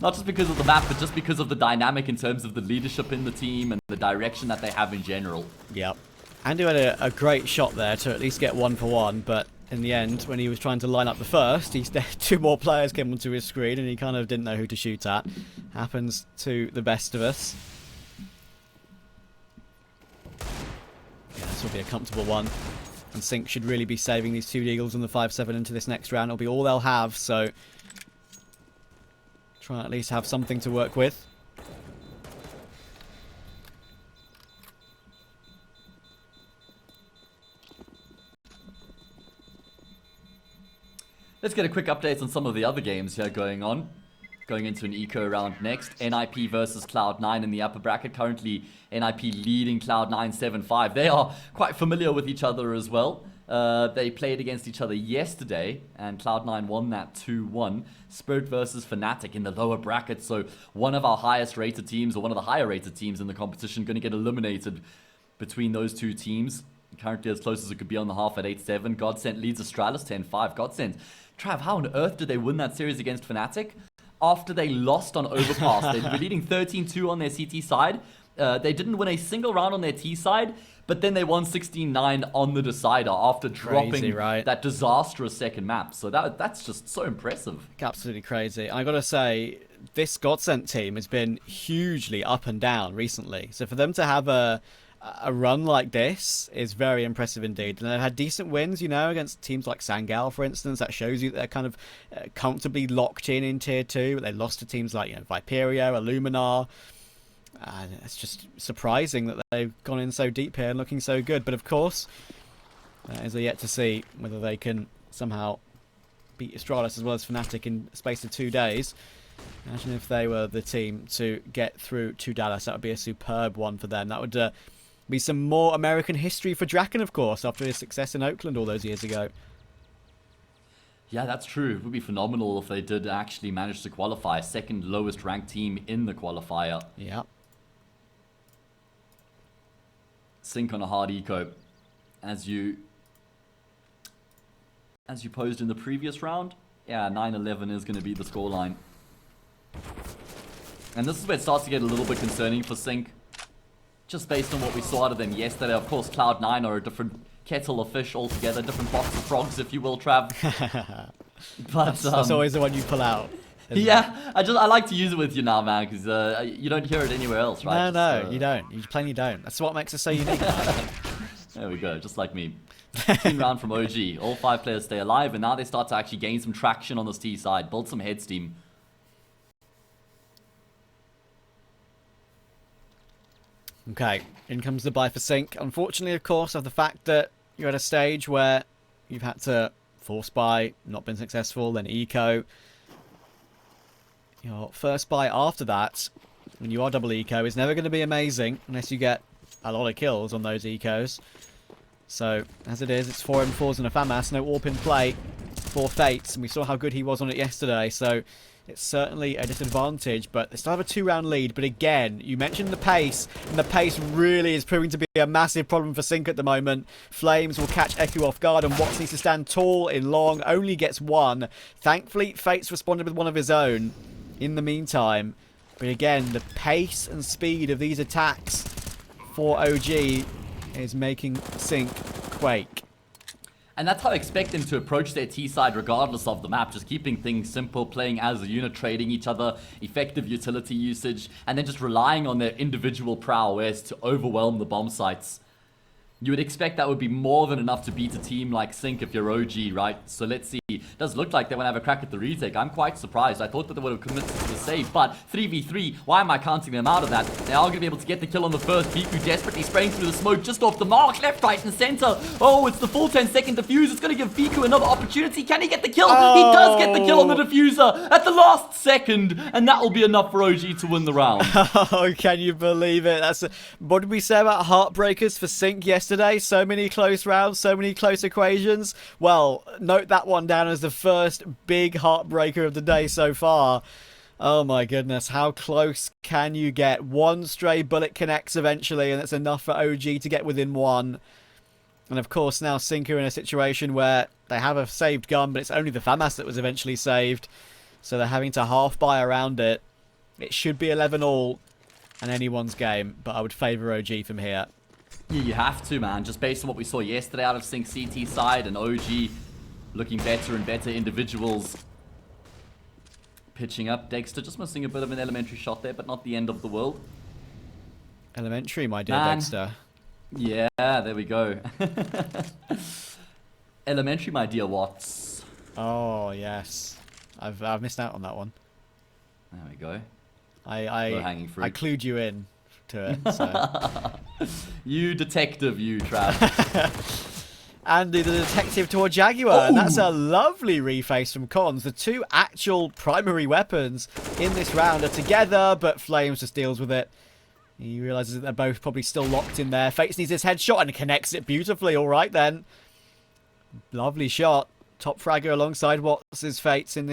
Not just because of the map, but just because of the dynamic in terms of the leadership in the team and the direction that they have in general. Yep. Andy had a great shot there to at least get 1 for 1, but in the end, when he was trying to line up the first, 2 more players came onto his screen and he kind of didn't know who to shoot at. Happens to the best of us. Yeah, this will be a comfortable one. And sYnck should really be saving these 2 Deagles and the 5-7 into this next round. It'll be all they'll have, so try and at least have something to work with. Let's get a quick update on some of the other games here going on. Going into an eco round next. NIP versus Cloud9 in the upper bracket. Currently, NIP leading Cloud9 7-5. They are quite familiar with each other as well. They played against each other yesterday, and Cloud9 won that 2-1. Spirit versus Fnatic in the lower bracket. So one of our highest rated teams, or one of the higher rated teams in the competition, going to get eliminated between those 2 teams. Currently as close as it could be on the half at 8-7. Godsent leads Astralis 10-5. Godsent, Trav, how on earth did they win that series against Fnatic? After they lost on Overpass. They were leading 13-2 on their CT side. They didn't win a single round on their T side, but then they won 16-9 on the decider after dropping that disastrous second map. So that's just so impressive. Absolutely crazy. I gotta say, this Godsent team has been hugely up and down recently. So for them to have a run like this is very impressive indeed. And they've had decent wins, you know, against teams like Sangal, for instance. That shows you that they're kind of comfortably locked in Tier 2. But they lost to teams like, you know, Viperio, Illuminar. It's just surprising that they've gone in so deep here and looking so good. But of course, is yet to see whether they can somehow beat Astralis as well as Fnatic in the space of 2 days. Imagine if they were the team to get through to Dallas. That would be a superb one for them. That would Be some more American history for Draken, of course, after his success in Oakland all those years ago. Yeah, that's true. It would be phenomenal if they did actually manage to qualify. Second lowest ranked team in the qualifier. Yeah. sYnck on a hard eco. As you posed in the previous round. Yeah, 9-11 is going to be the scoreline. And this is where it starts to get a little bit concerning for sYnck. Just based on what we saw out of them yesterday. Of course, Cloud9 are a different kettle of fish altogether. Different box of frogs, if you will, Trav. But that's always the one you pull out. Yeah, I like to use it with you now, man, because you don't hear it anywhere else, right? No, you don't. You plainly don't. That's what makes us so unique. There we go, just like me. Team round from OG. All 5 players stay alive, and now they start to actually gain some traction on this T side, build some head steam. Okay, in comes the buy for sYnck. Unfortunately, of course, of the fact that you're at a stage where you've had to force buy, not been successful, then eco. Your first buy after that, when you are double eco, is never going to be amazing unless you get a lot of kills on those ecos. So, as it is, it's 4 M4s and a FAMAS, no AWP in play for flameZ, and we saw how good he was on it yesterday, so it's certainly a disadvantage, but they still have a 2-round lead. But again, you mentioned the pace, and the pace really is proving to be a massive problem for sYnck at the moment. flameZ will catch Eku off guard, and Watts needs to stand tall in long, only gets 1. Thankfully, flameZ responded with one of his own in the meantime. But again, the pace and speed of these attacks for OG is making sYnck quake. And that's how I expect them to approach their T side regardless of the map. Just keeping things simple, playing as a unit, trading each other, effective utility usage, and then just relying on their individual prowess to overwhelm the bomb sites. You would expect that would be more than enough to beat a team like sYnck if you're OG, right? So let's see. It does look like they want to have a crack at the retake. I'm quite surprised. I thought that they would have committed to the save, but 3v3, why am I counting them out of that? They are going to be able to get the kill on the first. Fiku desperately spraying through the smoke just off the mark. Left, right, and center. Oh, it's the full 10-second defuse. It's going to give Fiku another opportunity. Can he get the kill? Oh. He does get the kill on the diffuser at the last second, and that will be enough for OG to win the round. Oh, can you believe it? What did we say about heartbreakers for sYnck yesterday? So many close rounds, so many close equations. Well, note that one down as the first big heartbreaker of the day so far. Oh my goodness, how close can you get? One stray bullet connects eventually, and it's enough for OG to get within 1. And of course, now sYnck are in a situation where they have a saved gun, but it's only the FAMAS that was eventually saved. So they're having to half buy around it. It should be 11 all and anyone's game, but I would favour OG from here. Yeah, you have to, man. Just based on what we saw yesterday out of sYnck CT side and OG looking better and better individuals. Pitching up. Degster just missing a bit of an elementary shot there, but not the end of the world. Elementary, my dear Man. Degster. Yeah, there we go. Elementary, my dear Watts. Oh, yes. I've missed out on that one. There we go. I clued you in to it, so. You detective, you, Trav. Andy the detective toward Jaguar, and that's a lovely reface from Cons. The 2 actual primary weapons in this round are together, but flameZ just deals with it. He realizes that they're both probably still locked in there. flameZ needs his headshot and connects it beautifully. All right then, lovely shot. Top fragger alongside Watts' flameZ in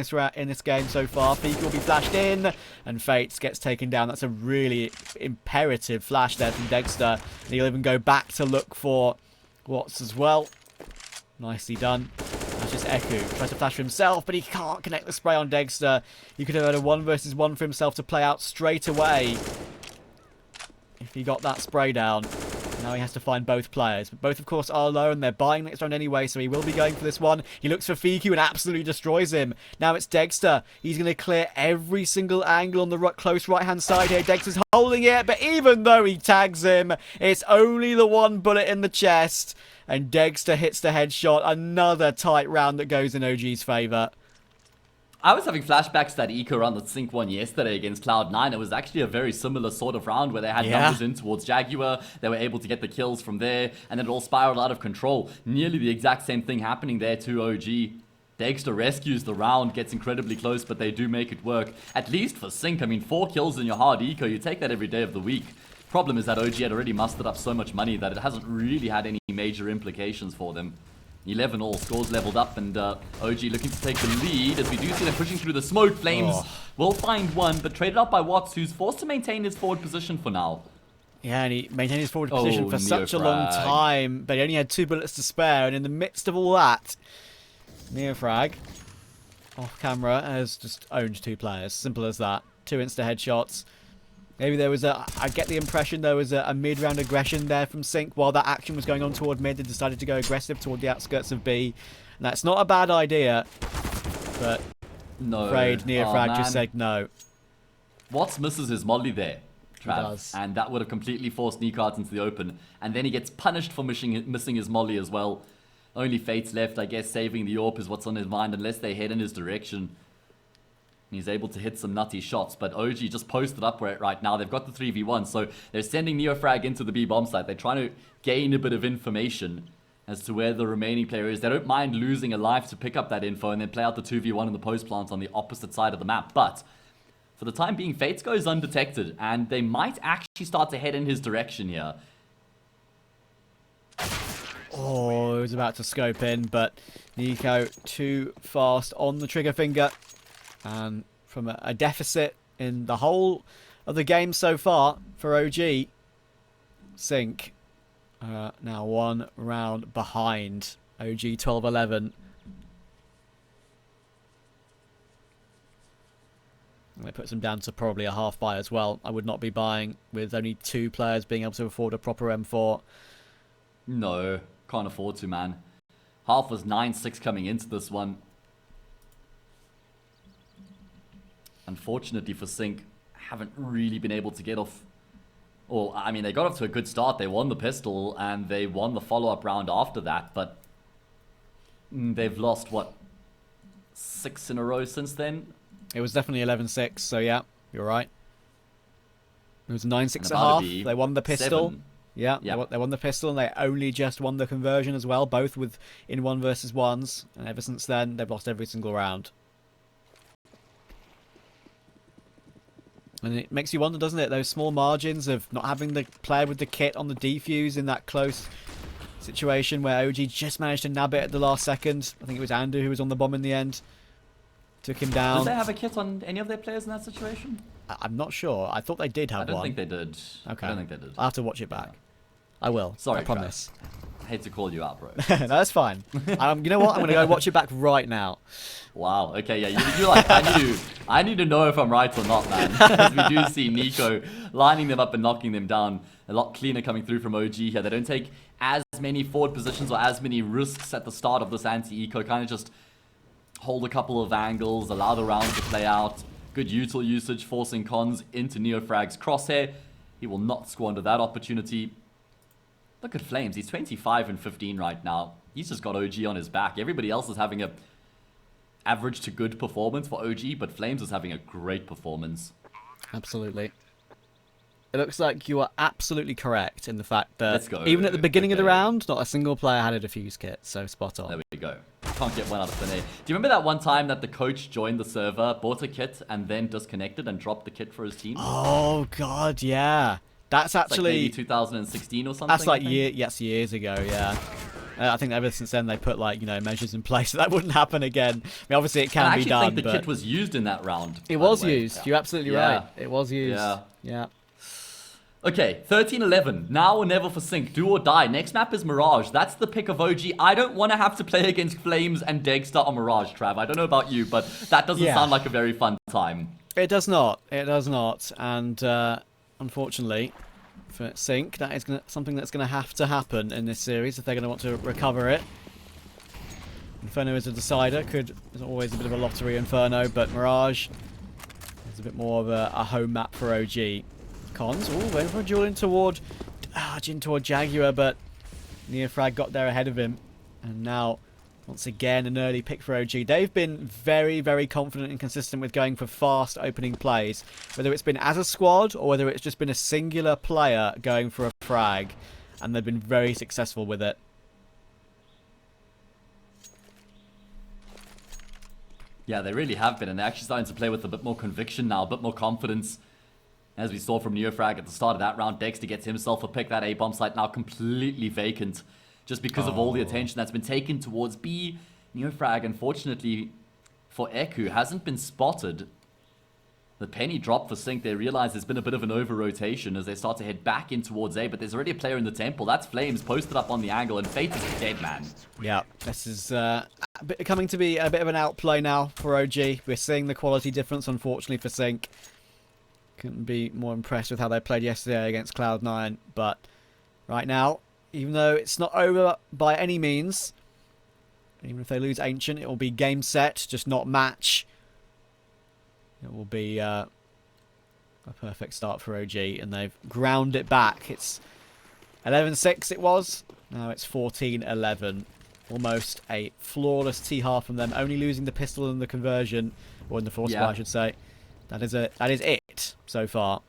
this game so far. Fiku will be flashed in, and flameZ gets taken down. That's a really imperative flash there from Degster. And he'll even go back to look for Watts as well. Nicely done. That's just Eku. Tries to flash for himself, but he can't connect the spray on Degster. He could have had a 1 versus 1 for himself to play out straight away if he got that spray down. Now he has to find both players. But both, of course, are low, and they're buying next round anyway, so he will be going for this one. He looks for Fiku and absolutely destroys him. Now it's Degster. He's going to clear every single angle on the close right-hand side here. Dexter's holding it, but even though he tags him, it's only the 1 bullet in the chest. And Degster hits the headshot. Another tight round that goes in OG's favour. I was having flashbacks to that eco round that sYnck won yesterday against Cloud9. It was actually a very similar sort of round where they had numbers in towards Jaguar. They were able to get the kills from there, and then it all spiraled out of control. Nearly the exact same thing happening there to OG. Degster rescues the round, gets incredibly close, but they do make it work. At least for sYnck, I mean, 4 kills in your hard eco, you take that every day of the week. Problem is that OG had already mustered up so much money that it hasn't really had any major implications for them. 11 all, scores leveled up, and OG looking to take the lead as we do see them pushing through the smoke. flameZ will find one, but traded out by Watts, who's forced to maintain his forward position for now. Yeah, and he maintained his forward position for such a long Neofrag. time, but he only had 2 bullets to spare, and in the midst of all that, niko off camera has just owned 2 players. Simple as that. 2 insta-headshots. Maybe there was I get the impression there was a mid-round aggression there from sYnck. While that action was going on toward mid, they decided to go aggressive toward the outskirts of B. And that's not a bad idea, but No. afraid niko man. just said no. Watts misses his molly there, Trav, does. and that would have completely forced niko out into the open. And then he gets punished for missing his molly as well. Only fate's left, I guess. Saving the AWP is what's on his mind, unless they head in his direction. He's able to hit some nutty shots, but OG just posted up right now. They've got the 3v1, so they're sending niko into the B bomb site. They're trying to gain a bit of information as to where the remaining player is. They don't mind losing a life to pick up that info and then play out the 2v1 in the post plant on the opposite side of the map. But for the time being, fate's goes undetected, and they might actually start to head in his direction here. Oh, he was about to scope in, but niko too fast on the trigger finger. And from a deficit in the whole of the game so far for OG, sYnck now 1 round behind. OG 12-11. It puts them down to probably a half buy as well. I would not be buying with only 2 players being able to afford a proper M4. No, can't afford to, man. Half was 9-6 coming into this one. Unfortunately for sYnck, haven't really been able to get off. Well, I mean, they got off to a good start. They won the pistol and they won the follow-up round after that, but they've lost, what, 6 in a row since then? It was definitely 11-6, so yeah, you're right. It was 9-6 And at about half. to be They won the pistol. 7. Yeah, Yep. they won the pistol, and they only just won the conversion as well, both with in 1 versus 1s. And ever since then, they've lost every single round. And it makes you wonder, doesn't it? Those small margins of not having the player with the kit on the defuse in that close situation where OG just managed to nab it at the last second. I think it was Andu who was on the bomb in the end. Took him down. Did they have a kit on any of their players in that situation? I'm not sure. I thought they did have I don't one. think they did. Okay. I don't think they did. I'll have to watch it back. I will. Sorry, I promise. I hate to call you out, bro. No, that's fine. You know what? I'm going to go watch it back right now. Wow. Okay. Yeah. You're like, I need to know if I'm right or not, man. As we do see niko lining them up and knocking them down. A lot cleaner coming through from OG here. They don't take as many forward positions or as many risks at the start of this anti-eco. Kind of just hold a couple of angles, allow the round to play out. Good util usage, forcing cons into niko crosshair. He will not squander that opportunity. Look at flameZ. He's 25 and 15 right now. He's just got OG on his back. Everybody else is having a average to good performance for OG, but flameZ is having a great performance. Absolutely. It looks like you are absolutely correct in the fact that Let's go. even at the beginning of the Okay. round, not a single player had a defuse kit, so spot on. There we go. Can't get one out of thin air. Do you remember that one time that the coach joined the server, bought a kit, and then disconnected and dropped the kit for his team? Oh, God, yeah. That's Like actually... maybe 2016 or something. That's like I think? years ago, yeah. I think ever since then they put like measures in place so that wouldn't happen again. I mean, obviously it can I be actually done, think the but kit was used in that round. it by the was way. used. Yeah. You're absolutely Yeah. right. It was used. Yeah. Yeah. Okay, 13-11. Now or never for sYnck. Do or die. Next map is Mirage. That's the pick of OG. I don't want to have to play against flameZ and degster on Mirage, Trav. I don't know about you, but that doesn't Yeah. sound like a very fun time. It does not. It does not. And unfortunately for sYnck, that is something that's going to have to happen in this series if they're going to want to recover it. Inferno is a decider. There's always a bit of a lottery Inferno, but Mirage is a bit more of a home map for OG. Cons, went for a duel in toward Jaguar, but niko got there ahead of him. And now, once again, an early pick for OG. They've been very, very confident and consistent with going for fast opening plays. Whether it's been as a squad or whether it's just been a singular player going for a frag. And they've been very successful with it. Yeah, they really have been, and they're actually starting to play with a bit more conviction now, a bit more confidence. As we saw from Neofrag at the start of that round, degster gets himself a pick. That A-bomb site now completely vacant just because of all the attention that's been taken towards B. Neofrag, unfortunately for Eku, hasn't been spotted. The penny drop for sYnck. They realize there's been a bit of an over-rotation as they start to head back in towards A, but there's already a player in the temple. That's flameZ posted up on the angle, and Fate is dead, man. Yeah, this is coming to be a bit of an outplay now for OG. We're seeing the quality difference, unfortunately, for sYnck. Couldn't be more impressed with how they played yesterday against Cloud9, but right now, even though it's not over by any means, even if they lose Ancient, it will be game set, just not match. It will be a perfect start for OG, and they've ground it back. It's 11-6 it was. Now it's 14-11. Almost a flawless T-half from them, only losing the pistol and the conversion, or in the force I should say. That is it so far.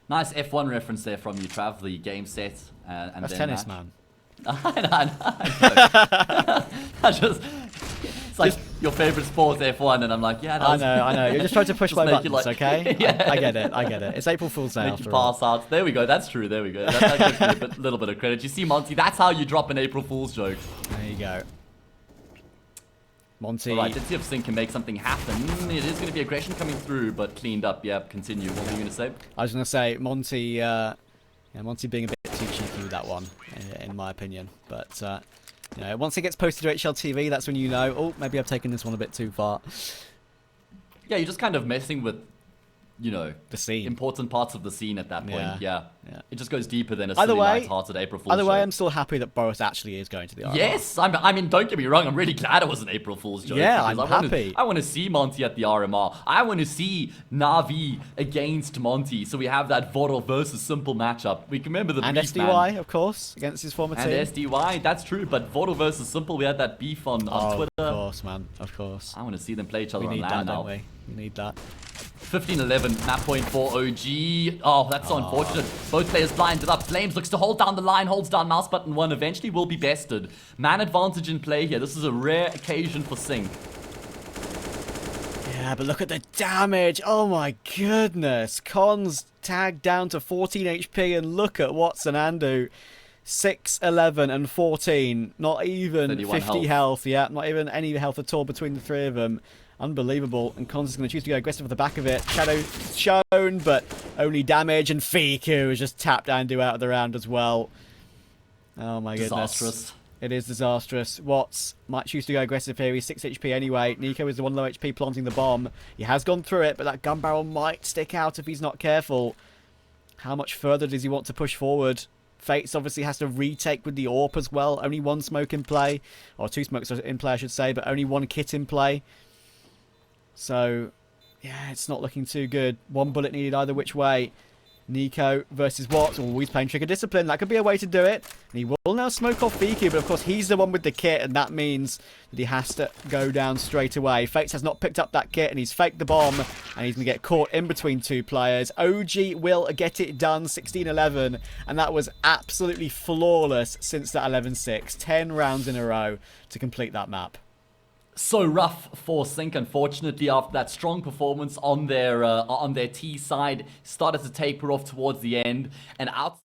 Nice F1 reference there from you, Trav, the game set. And That's then tennis, match. man. I just, it's like your favorite sport, F1, and I'm like, yeah, I know. You're just trying to push my buttons, like, okay? Yeah. I get it. It's April Fool's Day Make you after all. pass out. There we go. That's true. There we go. That gives me a little bit of credit. You see, Monty, that's how you drop an April Fool's joke. There you go. Monty. All right, let's see if sYnck can make something happen. It is going to be aggression coming through, but cleaned up. Yeah, continue. What were you going to say? I was going to say, Monty, Monty being a bit too cheeky with that one, in my opinion. But, you know, once it gets posted to HLTV, that's when you know, oh, maybe I've taken this one a bit too far. Yeah, you're just kind of messing with, you know, the scene. Important parts of the scene at that point. Yeah. It just goes deeper than a silly light-hearted April Fool's Either way, joke. I'm still happy that Boris actually is going to the RMR. Yes, I mean, don't get me wrong. I'm really glad it was an April Fool's joke. Yeah, I'm happy. I want to see Monty at the RMR. I want to see Na'Vi against Monty. So we have that Voro versus Simple matchup. We can remember the and beef, SDY, man. Of course, against his former team. And SDY, that's true. But Voro versus Simple, we had that beef on Twitter. Of course, man. Of course. I want to see them play each other We on need LAN that, now. don't we? We need that. 15-11, map point for OG. Oh, that's so unfortunate. Both players blinded up. flameZ looks to hold down the line, holds down mouse button 1, eventually will be bested. Man advantage in play here. This is a rare occasion for sYnck. Yeah, but look at the damage. Oh my goodness. Cons tagged down to 14 HP, and look at what Sanandu. 6, 11, and 14. Not even 50 health. Yeah, not even any health at all between the three of them. Unbelievable. And Cons is going to choose to go aggressive at the back of it. Shadow shown, but only damage. And Fiku has just tapped Andu out of the round as well. Oh my goodness. Disastrous. It is disastrous. Watts might choose to go aggressive here. He's 6 HP anyway. niko is the one low HP planting the bomb. He has gone through it, but that gun barrel might stick out if he's not careful. How much further does he want to push forward? Fates obviously has to retake with the AWP as well. Only one smoke in play. Or 2 smokes in play, I should say, but only 1 kit in play. So, yeah, it's not looking too good. 1 bullet needed either which way. niko versus Watts. Oh, he's playing Trigger Discipline. That could be a way to do it. And he will now smoke off Fiku, but of course he's the one with the kit, and that means that he has to go down straight away. Fates has not picked up that kit, and he's faked the bomb, and he's going to get caught in between 2 players. OG will get it done, 16-11, and that was absolutely flawless since that 11-6. 10 rounds in a row to complete that map. So rough for sYnck, unfortunately, after that strong performance on their T side, started to taper off towards the end, and out